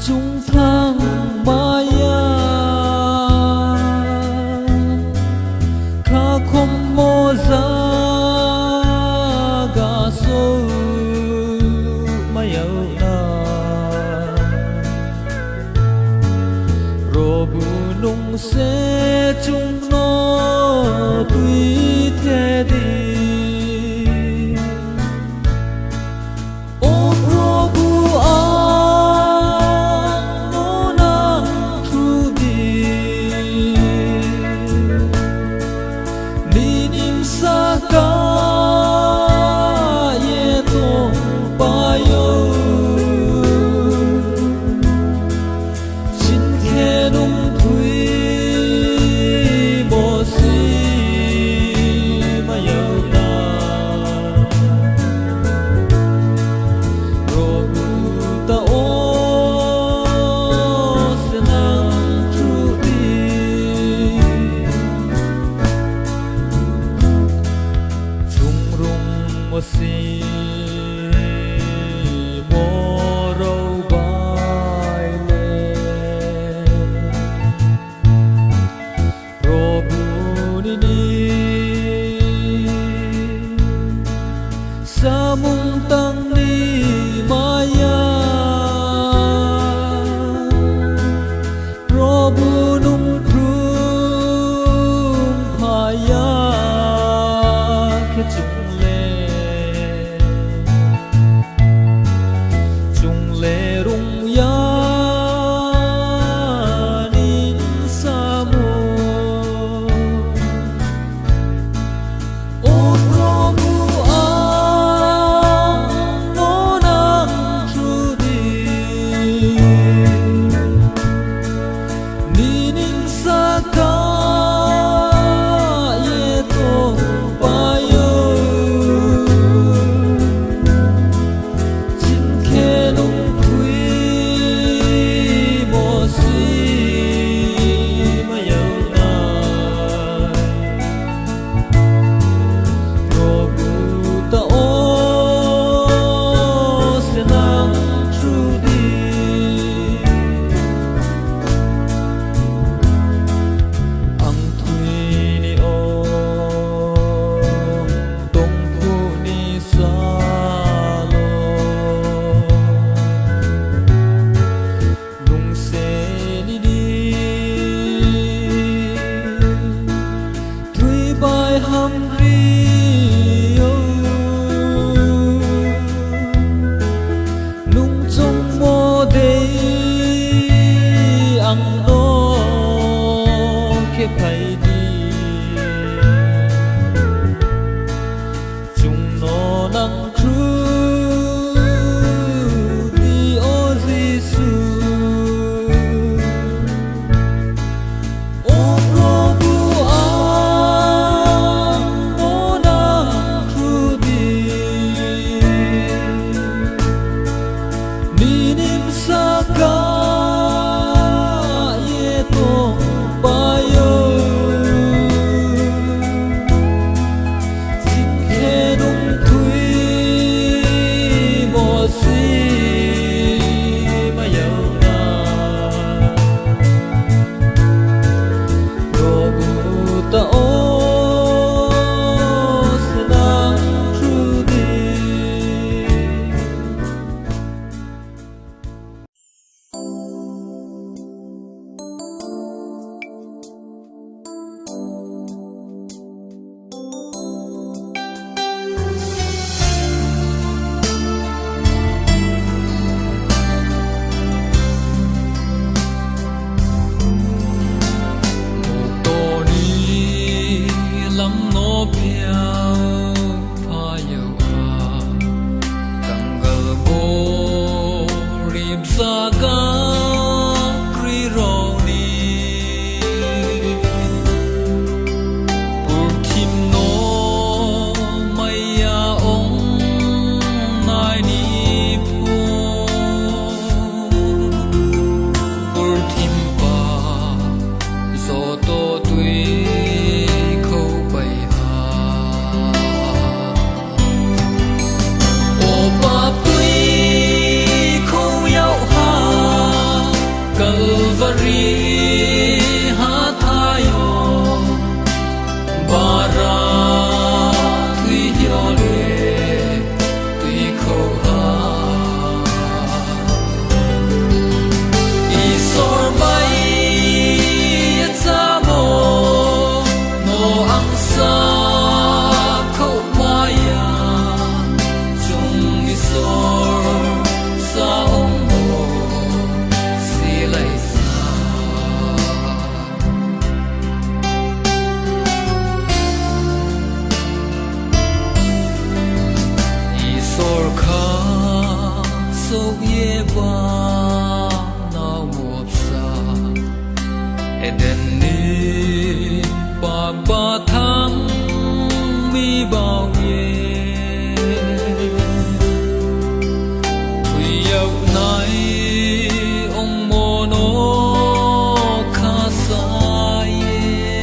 chúng thang maya kha không mô ra ga so mayo na robu nung se chung no tui the di Mày sâu ye ba na một sa eden ni ba thang mi bao ye quy yêu nay ông mô nó khá xa ye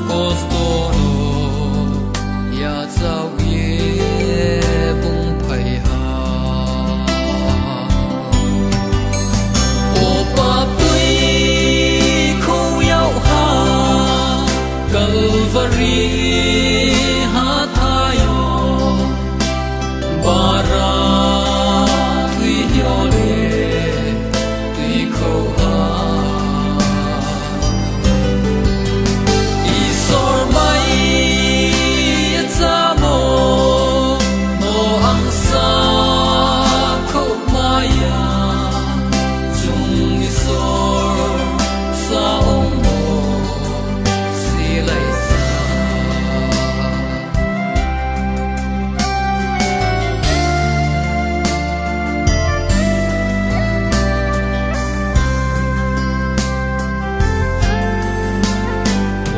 costo no ya zao ye bung phai ha ô ba tui khâu yêu ha Calvary ha thayo bara tui hiyo le tui khâu ha isor mai cha mo no ang sa khâu maya chung isor sa ong mo si lai sa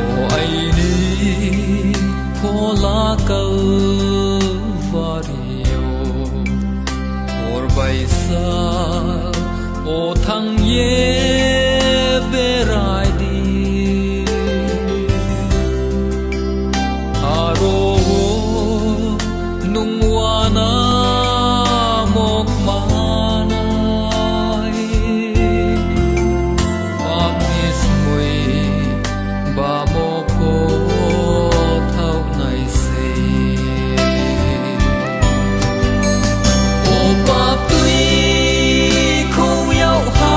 o ai ni phola Calvario or bai sa o thang ye berai di aro nung wana mok manai Agnes mui ba mo ko thau nai se o ba tui khâu yêu ha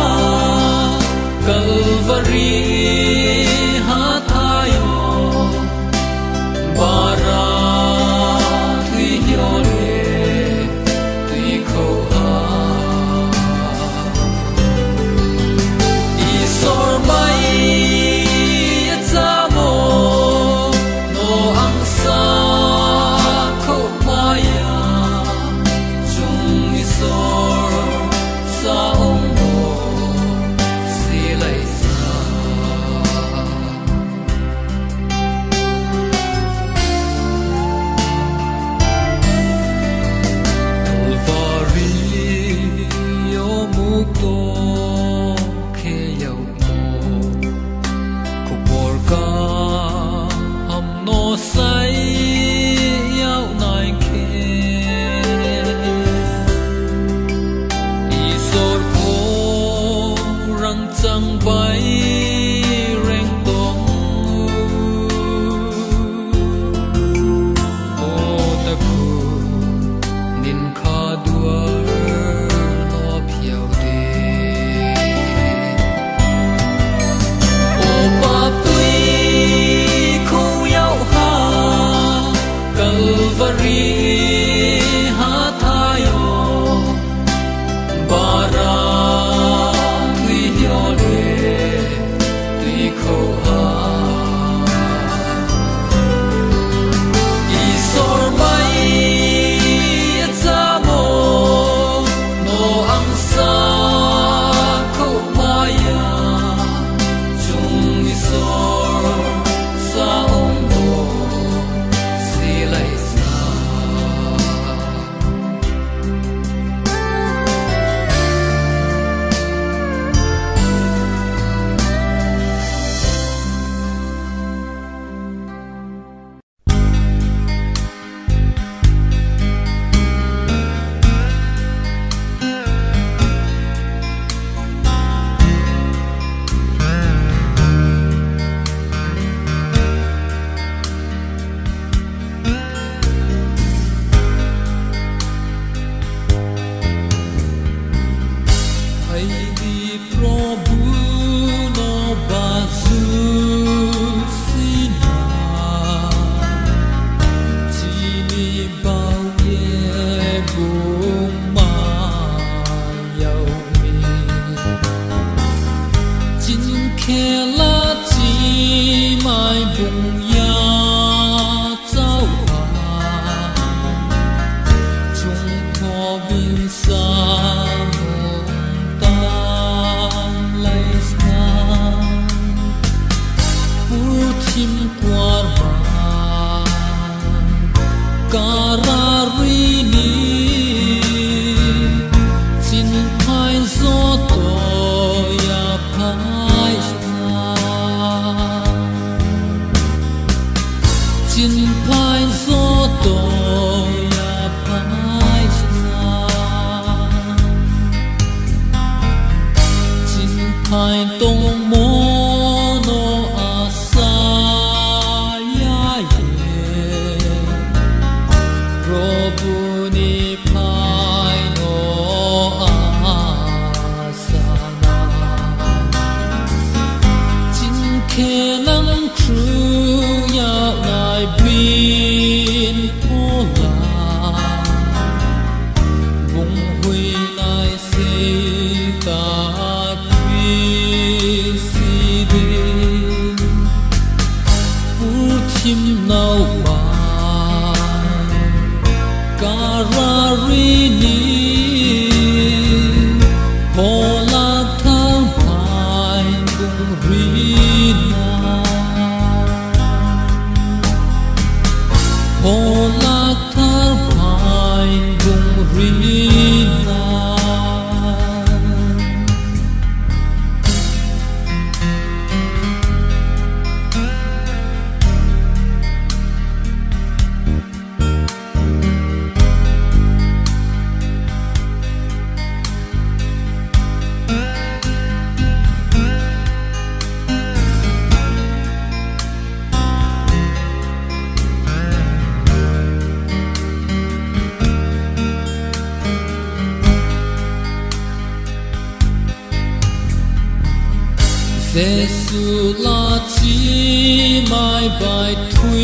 Giêsu là chỉ mai bài thủy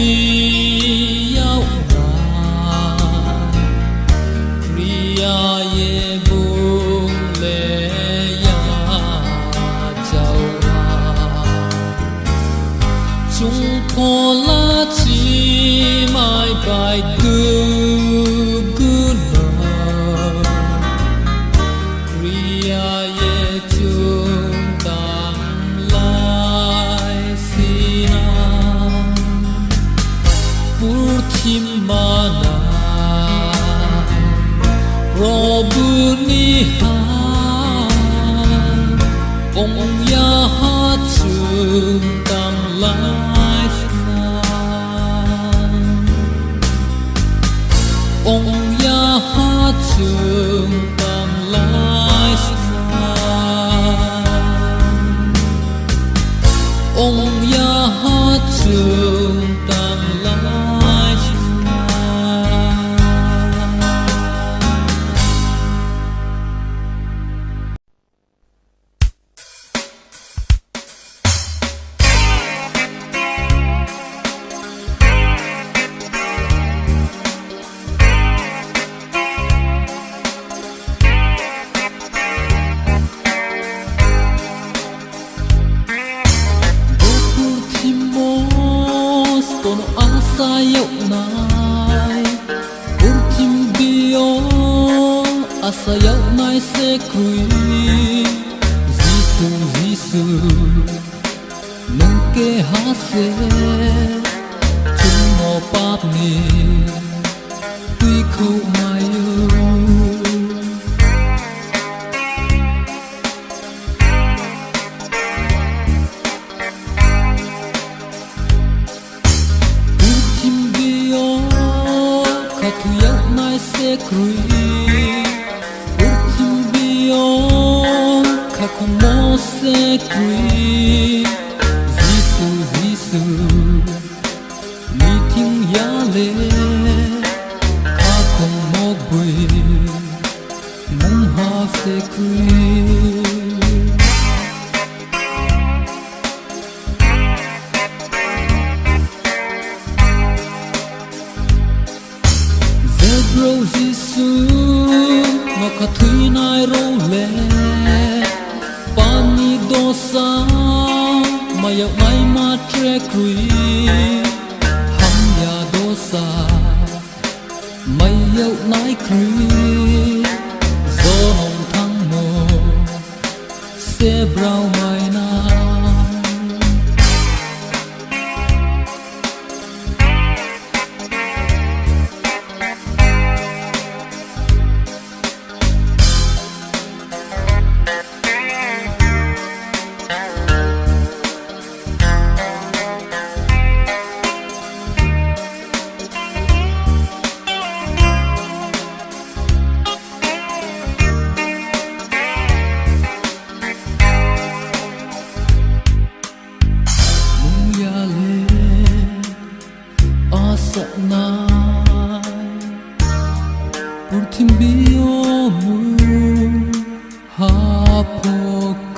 yêu ngài, Kriya ye buông lệ ya chào ngài. Chúng con là chỉ mai bài cứu cứu nợ, Kriya ye chúng ta Mana Robuni ha Ông ya ha trường tăng lai sa Ông ya ha trường tăng lai sa Ông ya ha trường tăng lai sa. Sayau nai Urtim bio Asayau nai se krui Jisu Jisu Nungke hase Chumo pap ni Tui khu mayu Krui Urtim bio Kakomo se krui Jisu Jisu Meeting yale Kakomo bui Mungha se krui Zebro Jisu Makathui nai role Pani dosa Mayak nai matre krui Hamya dosa Mayak nai krui 비오무 하포크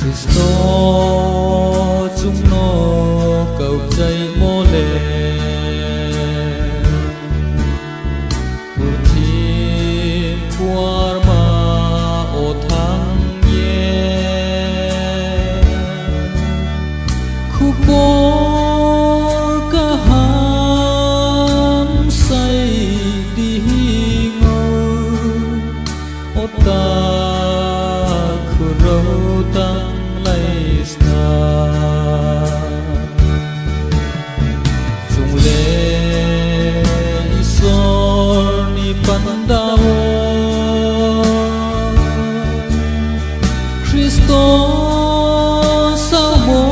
Christo chúng nó cầu dây mô lệ Phù thiên qua mà ô thăng nhé Khu bó cả hàm say đi ngồi ô ta khu râu tăng Chung le isor ni pandao Cristo sao mo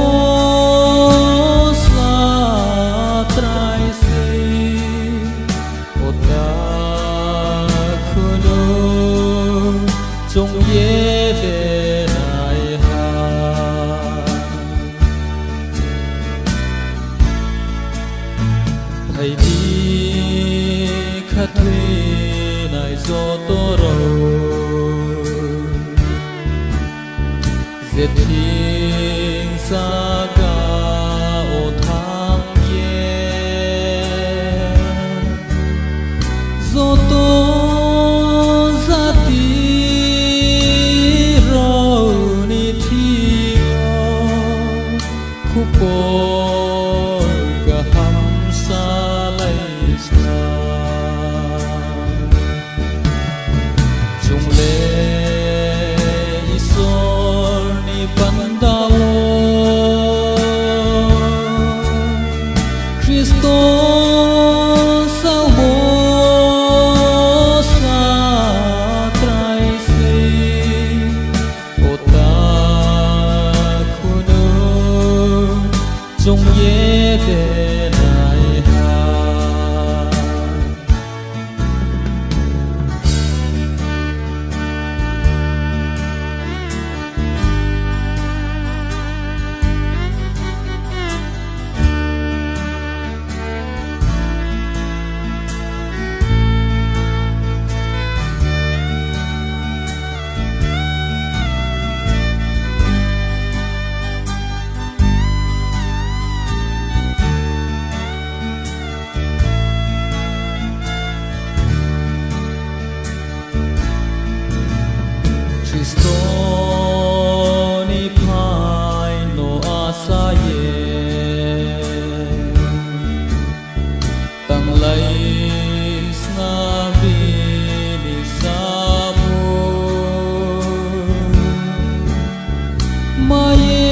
sa trai si ota khuno chung ye ve Hãy đi khát thuê này do tô rầu Diệt thiên xa ca ô thang nhé Do tô ra tí rầu ni thiêu Khu bồi cả hàm xa Chung le isor ni pandao Cristo sao mo sa trai si ota khuno chung ye de Cristo ni phai no asa ye tang lai sna vi ni samu ma ye